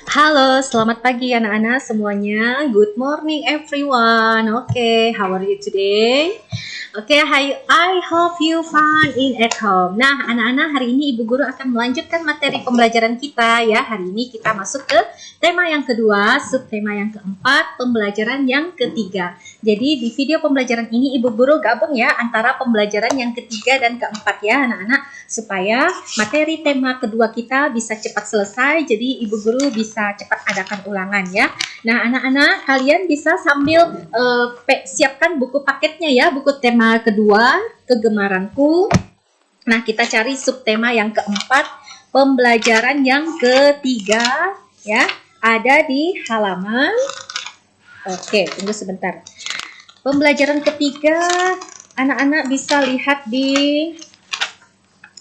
Halo, selamat pagi anak-anak semuanya. Good morning everyone. Okay, how are you today? Okay, I hope you fun in at home. Nah, anak-anak, hari ini Ibu Guru akan melanjutkan materi pembelajaran kita ya. Hari ini kita masuk ke tema yang kedua, subtema yang keempat, pembelajaran yang ketiga. Jadi di video pembelajaran ini Ibu Guru gabung ya antara pembelajaran yang ketiga dan keempat ya anak-anak, supaya materi tema kedua kita bisa cepat selesai. Jadi Ibu Guru bisa cepat adakan ulangan ya. Nah, anak-anak, kalian bisa sambil siapkan buku paketnya ya, buku tema kedua, kegemaranku. Nah, kita cari subtema yang keempat, pembelajaran yang ketiga ya. Ada di halaman. Oke, tunggu sebentar. Pembelajaran ketiga, anak-anak bisa lihat di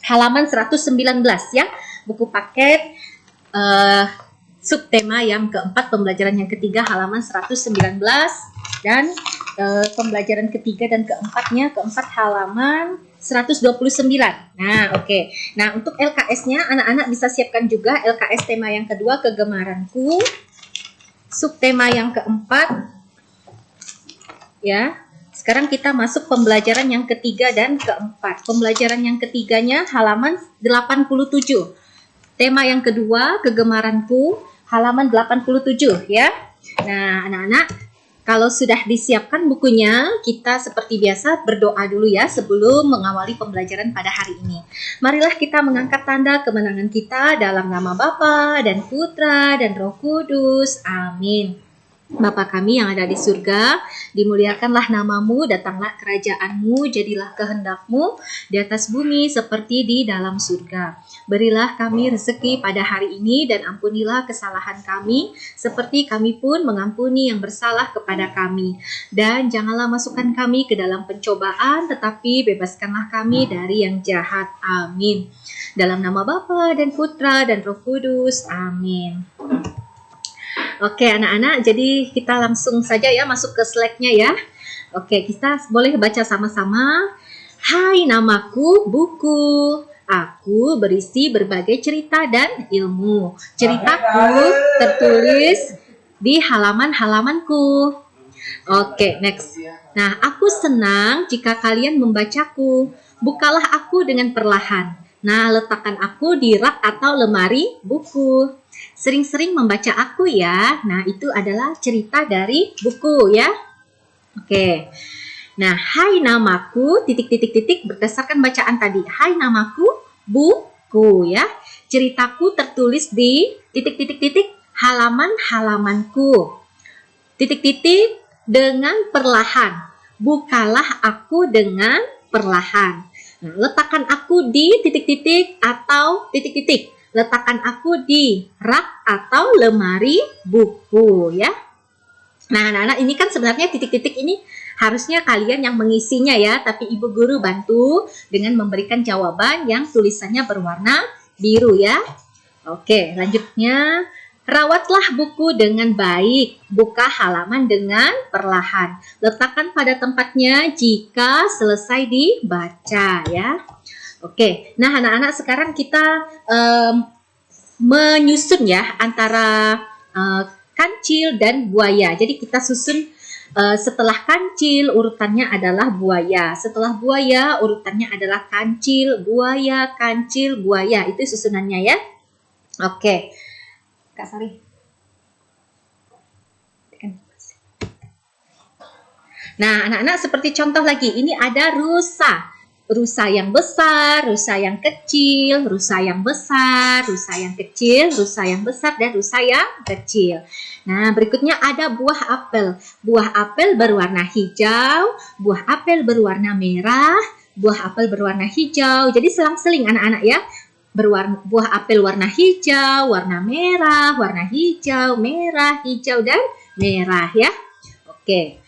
halaman 119 ya. Buku paket subtema yang keempat, pembelajaran yang ketiga, halaman 119, dan pembelajaran ketiga dan keempatnya, keempat halaman 129. Nah, oke. Nah, untuk LKS-nya anak-anak bisa siapkan juga LKS tema yang kedua, kegemaranku. Subtema yang keempat ya. Sekarang kita masuk pembelajaran yang ketiga dan keempat. Pembelajaran yang ketiganya halaman 87. Tema yang kedua, kegemaranku, halaman 87 ya. Nah, anak-anak, kalau sudah disiapkan bukunya, kita seperti biasa berdoa dulu ya sebelum mengawali pembelajaran pada hari ini. Marilah kita mengangkat tanda kemenangan kita dalam nama Bapa dan Putra dan Roh Kudus. Amin. Bapa kami yang ada di surga, dimuliakanlah namamu, datanglah kerajaanmu, jadilah kehendakmu di atas bumi seperti di dalam surga. Berilah kami rezeki pada hari ini dan ampunilah kesalahan kami, seperti kami pun mengampuni yang bersalah kepada kami. Dan janganlah masukkan kami ke dalam pencobaan, tetapi bebaskanlah kami dari yang jahat. Amin. Dalam nama Bapa dan Putra dan Roh Kudus. Amin. Oke anak-anak, jadi kita langsung saja ya masuk ke slide-nya ya. Oke, kita boleh baca sama-sama. Hai, namaku buku. Aku berisi berbagai cerita dan ilmu. Ceritaku tertulis di halaman-halamanku. Oke, next. Nah, aku senang jika kalian membacaku. Bukalah aku dengan perlahan. Nah, letakkan aku di rak atau lemari buku. Sering-sering membaca aku ya. Nah, itu adalah cerita dari buku ya. Oke. Nah, hai namaku titik berdasarkan bacaan tadi. Hai namaku buku ya. Ceritaku tertulis di titik halaman-halamanku. Titik dengan perlahan. Bukalah aku dengan perlahan. Nah, letakkan aku di titik atau titik. Letakkan aku di rak atau lemari buku ya. Nah, anak-anak, ini kan sebenarnya titik ini harusnya kalian yang mengisinya ya, tapi Ibu Guru bantu dengan memberikan jawaban yang tulisannya berwarna biru ya. Oke, lanjutnya. Rawatlah buku dengan baik. Buka halaman dengan perlahan. Letakkan pada tempatnya jika selesai dibaca ya. Oke, nah anak-anak, sekarang kita menyusun ya antara kancil dan buaya. Jadi kita susun setelah kancil urutannya adalah buaya. Setelah buaya urutannya adalah kancil, buaya, kancil, buaya. Itu susunannya ya. Oke, Kak Sari. Nah, anak-anak, seperti contoh lagi, ini ada rusa. Rusa yang besar, rusa yang kecil, rusa yang besar, rusa yang kecil, rusa yang besar, dan rusa yang kecil. Nah, berikutnya ada buah apel. Buah apel berwarna hijau, buah apel berwarna merah, buah apel berwarna hijau. Jadi selang-seling anak-anak ya. Buah apel warna hijau, warna merah, warna hijau, merah, hijau, dan merah ya. Oke.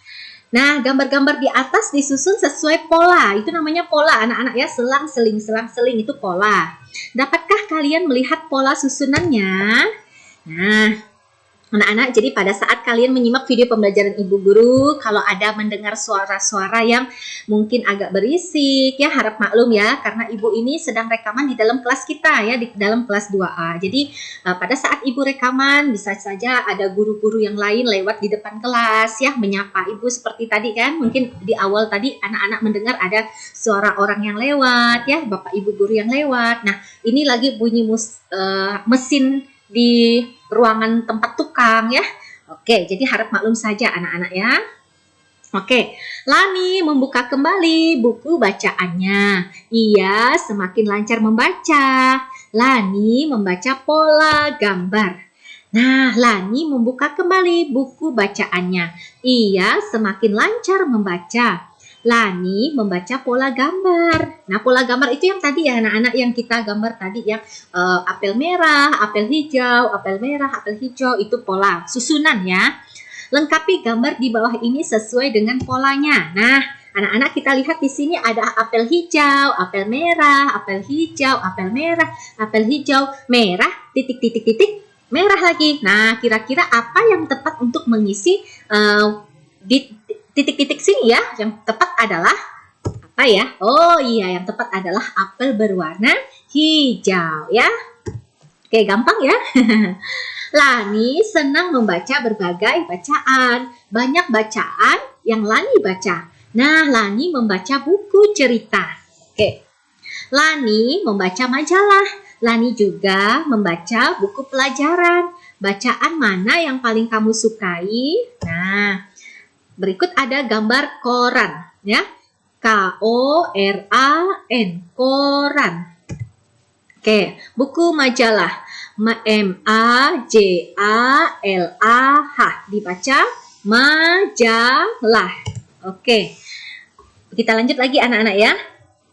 Nah, gambar-gambar di atas disusun sesuai pola. Itu namanya pola anak-anak ya, selang-seling itu pola. Dapatkah kalian melihat pola susunannya? Nah, Anak-anak, jadi pada saat kalian menyimak video pembelajaran Ibu Guru, kalau ada mendengar suara-suara yang mungkin agak berisik, ya harap maklum ya, karena Ibu ini sedang rekaman di dalam kelas kita ya, di dalam kelas 2A. Jadi pada saat Ibu rekaman, bisa saja ada guru-guru yang lain lewat di depan kelas ya, menyapa Ibu seperti tadi kan, mungkin di awal tadi anak-anak mendengar ada suara orang yang lewat ya, Bapak Ibu guru yang lewat. Nah, ini lagi bunyi mesin di ruangan tempat tukang ya. Oke, jadi harap maklum saja anak-anak ya. Oke, Lani membuka kembali buku bacaannya. Ia semakin lancar membaca. Lani membaca pola gambar. Nah, Lani membuka kembali buku bacaannya. Ia semakin lancar membaca. Lani membaca pola gambar. Nah, pola gambar itu yang tadi ya anak-anak yang kita gambar tadi yang apel merah, apel hijau, apel merah, apel hijau, itu pola susunan ya. Lengkapi gambar di bawah ini sesuai dengan polanya. Nah, anak-anak kita lihat di sini ada apel hijau, apel merah, apel hijau, apel merah, apel hijau, merah, titik, titik, titik, merah lagi. Nah, kira-kira apa yang tepat untuk mengisi di titik-titik sini ya? Yang tepat adalah apa ya? Oh iya, yang tepat adalah apel berwarna hijau ya. Oke, gampang ya. Lani senang membaca berbagai bacaan. Banyak bacaan yang Lani baca. Nah, Lani membaca buku cerita. Oke. Lani membaca majalah. Lani juga membaca buku pelajaran. Bacaan mana yang paling kamu sukai? Nah, berikut ada gambar koran ya. K-O-R-A-N, koran. Oke, buku majalah. M-A-J-A-L-A-H, dibaca majalah. Oke. Kita lanjut lagi anak-anak ya.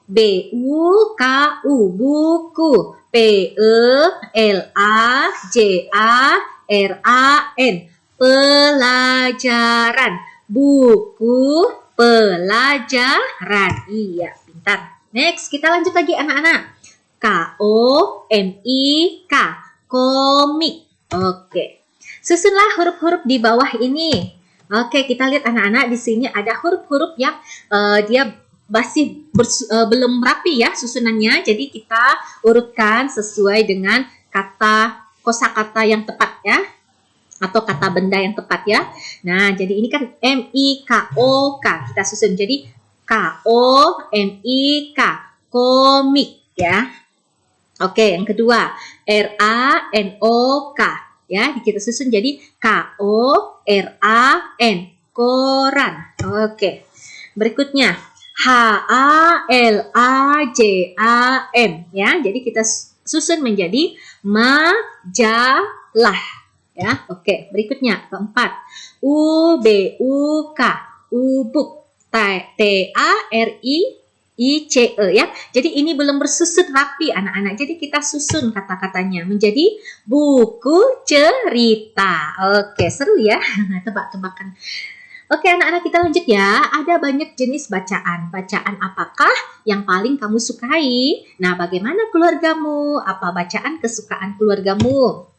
B-U-K-U, buku. P-E-L-A-J-A-R-A-N, pelajaran. Buku pelajaran. Iya, pintar. Next, kita lanjut lagi anak-anak. K-O-M-I-K, komik. Oke. Susunlah huruf-huruf di bawah ini. Oke, kita lihat anak-anak di sini ada huruf-huruf yang dia masih belum rapi ya susunannya. Jadi kita urutkan sesuai dengan kata kosakata yang tepat ya. Atau kata benda yang tepat ya. Nah, jadi ini kan M-I-K-O-K. Kita susun jadi K-O-M-I-K, komik ya. Oke, yang kedua R-A-N-O-K ya. Kita susun jadi K-O-R-A-N, koran. Oke. Berikutnya H-A-L-A-J-A-M ya. Jadi kita susun menjadi majalah. Ya, oke. Berikutnya keempat, U-B-U-K, ubuk, T-A-R-I-I-C-E ya. Jadi ini belum bersusun rapi anak-anak. Jadi kita susun kata-katanya menjadi buku cerita. Oke, seru ya. Tebak-tebakan. Oke anak-anak, kita lanjut ya. Ada banyak jenis bacaan. Bacaan apakah yang paling kamu sukai? Nah, bagaimana keluargamu? Apa bacaan kesukaan keluargamu?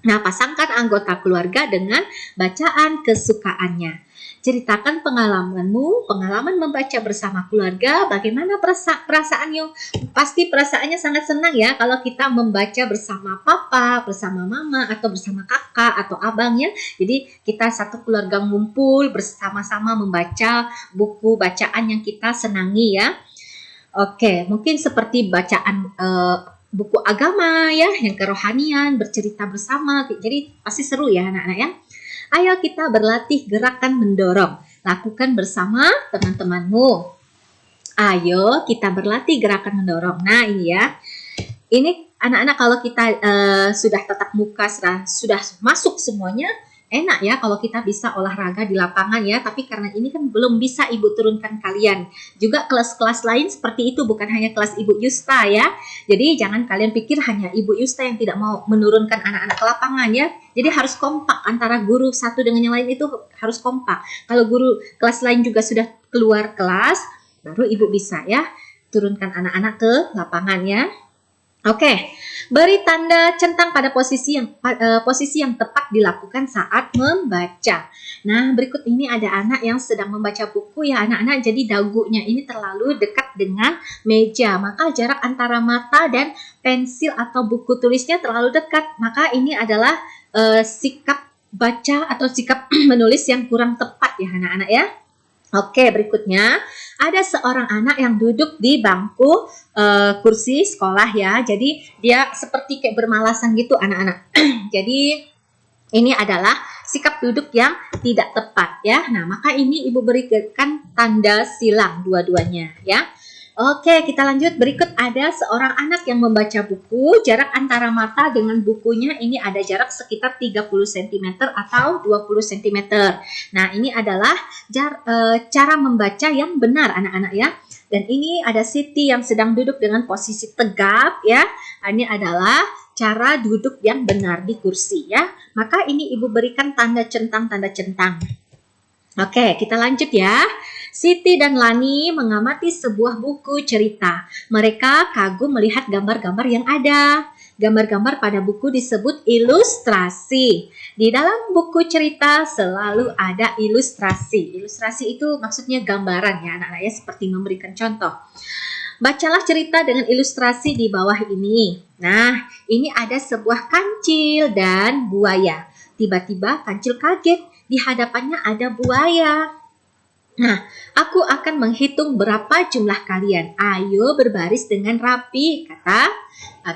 Nah, pasangkan anggota keluarga dengan bacaan kesukaannya. Ceritakan pengalamanmu, pengalaman membaca bersama keluarga, bagaimana perasaannya. Pasti perasaannya sangat senang ya kalau kita membaca bersama papa, bersama mama, atau bersama kakak atau abang ya. Jadi kita satu keluarga ngumpul bersama-sama membaca buku bacaan yang kita senangi ya. Oke, mungkin seperti bacaan buku agama ya, yang kerohanian, bercerita bersama. Jadi pasti seru ya anak-anak ya. Ayo kita berlatih gerakan mendorong. Lakukan bersama teman-temanmu. Ayo kita berlatih gerakan mendorong. Nah ini ya. Ini anak-anak kalau kita sudah tatap muka, sudah masuk semuanya, enak ya kalau kita bisa olahraga di lapangan ya. Tapi karena ini kan belum bisa Ibu turunkan kalian. Juga kelas-kelas lain seperti itu, bukan hanya kelas Ibu Yusta ya. Jadi jangan kalian pikir hanya Ibu Yusta yang tidak mau menurunkan anak-anak ke lapangan ya. Jadi harus kompak antara guru satu dengan yang lain, itu harus kompak. Kalau guru kelas lain juga sudah keluar kelas, baru Ibu bisa ya turunkan anak-anak ke lapangan ya. Oke, Beri tanda centang pada posisi yang tepat dilakukan saat membaca. Nah, berikut ini ada anak yang sedang membaca buku ya anak-anak. Jadi dagunya ini terlalu dekat dengan meja. Maka jarak antara mata dan pensil atau buku tulisnya terlalu dekat. Maka ini adalah sikap baca atau sikap menulis yang kurang tepat ya anak-anak ya. Oke, berikutnya ada seorang anak yang duduk di bangku kursi sekolah ya. Jadi dia seperti kayak bermalasan gitu anak-anak. Jadi ini adalah sikap duduk yang tidak tepat ya. Nah, maka ini Ibu berikan tanda silang dua-duanya ya. Oke, kita lanjut. Berikut ada seorang anak yang membaca buku. Jarak antara mata dengan bukunya ini ada jarak sekitar 30 cm atau 20 cm. Nah, ini adalah cara membaca yang benar anak-anak ya. Dan ini ada Siti yang sedang duduk dengan posisi tegap ya. Ini adalah cara duduk yang benar di kursi ya. Maka ini Ibu berikan tanda centang. Oke, kita lanjut ya. Siti dan Lani mengamati sebuah buku cerita. Mereka kagum melihat gambar-gambar yang ada. Gambar-gambar pada buku disebut ilustrasi. Di dalam buku cerita selalu ada ilustrasi. Ilustrasi itu maksudnya gambaran ya anak-anak ya, seperti memberikan contoh. Bacalah cerita dengan ilustrasi di bawah ini. Nah, ini ada sebuah kancil dan buaya. Tiba-tiba kancil kaget. Di hadapannya ada buaya. Nah, aku akan menghitung berapa jumlah kalian. Ayo berbaris dengan rapi, kata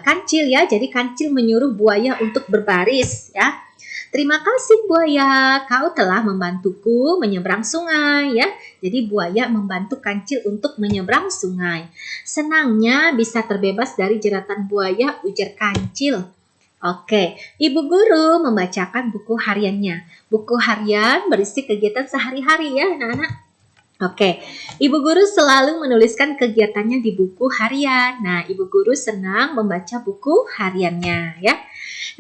kancil ya. Jadi kancil menyuruh buaya untuk berbaris ya. Terima kasih buaya, kau telah membantuku menyeberang sungai ya. Jadi buaya membantu kancil untuk menyeberang sungai. Senangnya bisa terbebas dari jeratan buaya, ujar kancil. Oke, Ibu Guru membacakan buku hariannya. Buku harian berisi kegiatan sehari-hari ya anak-anak. Oke, Ibu Guru selalu menuliskan kegiatannya di buku harian. Nah, Ibu Guru senang membaca buku hariannya ya.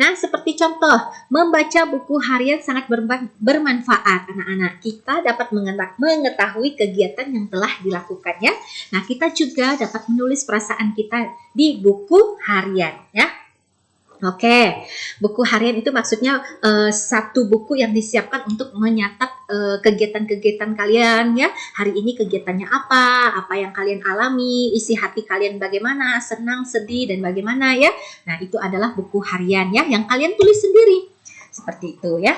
Nah, seperti contoh, membaca buku harian sangat bermanfaat anak-anak. Kita dapat mengetahui kegiatan yang telah dilakukannya. Nah, kita juga dapat menulis perasaan kita di buku harian ya. Oke, buku harian itu maksudnya satu buku yang disiapkan untuk menyatat kegiatan-kegiatan kalian ya. Hari ini kegiatannya apa yang kalian alami, isi hati kalian bagaimana, senang, sedih, dan bagaimana ya. Nah, itu adalah buku harian ya, yang kalian tulis sendiri. Seperti itu ya.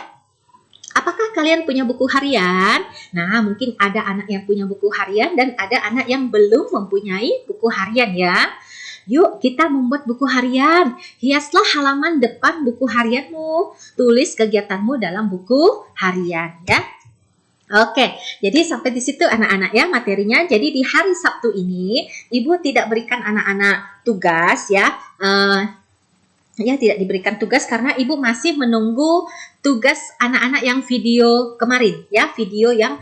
Apakah kalian punya buku harian? Nah, mungkin ada anak yang punya buku harian dan ada anak yang belum mempunyai buku harian ya. Yuk kita membuat buku harian. Hiaslah halaman depan buku harianmu. Tulis kegiatanmu dalam buku harian ya. Oke, jadi sampai di situ anak-anak ya materinya. Jadi di hari Sabtu ini Ibu tidak berikan anak-anak tugas ya. Tidak diberikan tugas karena Ibu masih menunggu tugas anak-anak yang video kemarin ya, video yang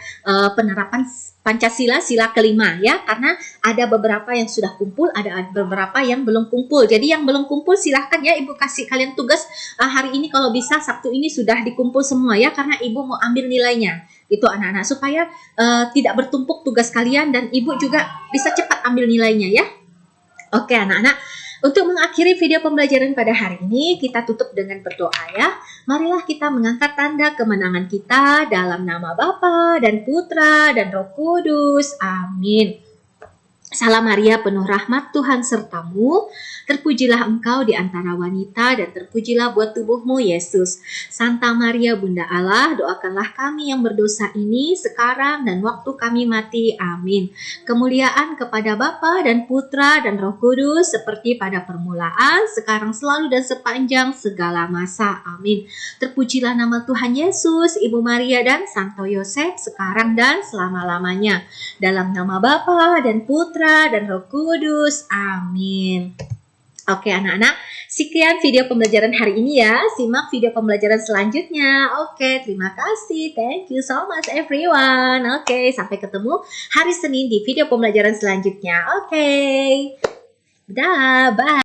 penerapan Pancasila sila kelima ya, karena ada beberapa yang sudah kumpul, ada beberapa yang belum kumpul. Jadi yang belum kumpul silahkan ya Ibu kasih kalian tugas hari ini, kalau bisa Sabtu ini sudah dikumpul semua ya, karena Ibu mau ambil nilainya itu anak-anak, supaya tidak bertumpuk tugas kalian dan Ibu juga bisa cepat ambil nilainya ya. Oke anak-anak, untuk mengakhiri video pembelajaran pada hari ini, kita tutup dengan berdoa ya. Marilah kita mengangkat tanda kemenangan kita dalam nama Bapa dan Putra dan Roh Kudus. Amin. Salam Maria, penuh rahmat, Tuhan sertamu. Terpujilah engkau di antara wanita dan terpujilah buat tubuhmu, Yesus. Santa Maria, Bunda Allah, doakanlah kami yang berdosa ini sekarang dan waktu kami mati. Amin. Kemuliaan kepada Bapa dan Putra dan Roh Kudus, seperti pada permulaan, sekarang, selalu, dan sepanjang segala masa. Amin. Terpujilah nama Tuhan Yesus, Ibu Maria, dan Santo Yosef, sekarang dan selama-lamanya. Dalam nama Bapa dan Putra dan Roh Kudus. Amin. Oke anak-anak, sekian video pembelajaran hari ini ya. Simak video pembelajaran selanjutnya. Oke, terima kasih. Thank you so much everyone. Oke, sampai ketemu hari Senin di video pembelajaran selanjutnya. Oke. Dah, bye.